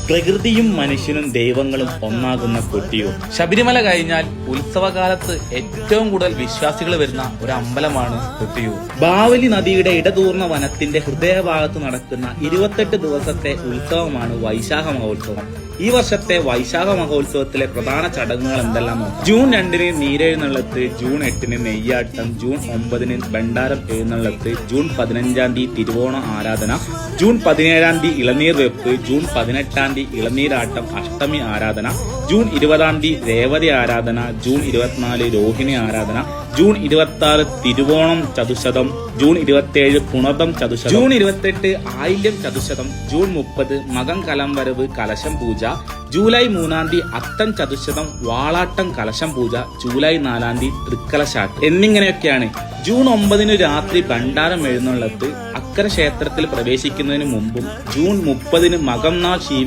പ്രകൃതിയും മനുഷ്യനും ദൈവങ്ങളും ഒന്നാകുന്ന കൊട്ടിയൂർ. ശബരിമല കഴിഞ്ഞാൽ ഉത്സവകാലത്ത് ഏറ്റവും കൂടുതൽ വിശ്വാസികൾ വരുന്ന ഒരു അമ്പലമാണ് കൊട്ടിയൂർ. ബാവലി നദിയുടെ ഇടതൂർന്ന വനത്തിന്റെ ഹൃദയഭാഗത്ത് നടക്കുന്ന 28 ദിവസത്തെ ഉത്സവമാണ് വൈശാഖ മഹോത്സവം. ഈ വർഷത്തെ വൈശാഖ മഹോത്സവത്തിലെ പ്രധാന ചടങ്ങുകൾ എന്തെല്ലാം നോക്കാം. ജൂൺ 2 നീരെഴുന്നള്ളത്ത്, ജൂൺ 8 നെയ്യാട്ടം, ജൂൺ 9 ഭണ്ഡാരം എഴുന്നള്ളത്ത്, ജൂൺ 15 തിരുവോണ ആരാധന, ജൂൺ 17 ഇളനീർ വെപ്പ്, ജൂൺ 18 ഇളനീരാട്ടം അഷ്ടമി ആരാധന, ജൂൺ 20 രേവതി ആരാധന, ജൂൺ 24 രോഹിണി ആരാധന, June 26 Thiruvonam ചതുശതം, June 27 Punartham ചതുശതം, June 28 ആയില്യം ചതുശതം, ജൂൺ 30 മകം കലംവരവ് കലശം പൂജ, ജൂലൈ 3 അത്തം ചതുശതം വാളാട്ടം കലശം പൂജ, ജൂലൈ 4 തൃക്കലശാട്ട് എന്നിങ്ങനെയൊക്കെയാണ്. ജൂൺ 9 രാത്രി ഭണ്ഡാരം എഴുന്നള്ളത്ത് അക്കര ക്ഷേത്രത്തിൽ പ്രവേശിക്കുന്നതിന് മുമ്പും, ജൂൺ 30 മകം നാൾ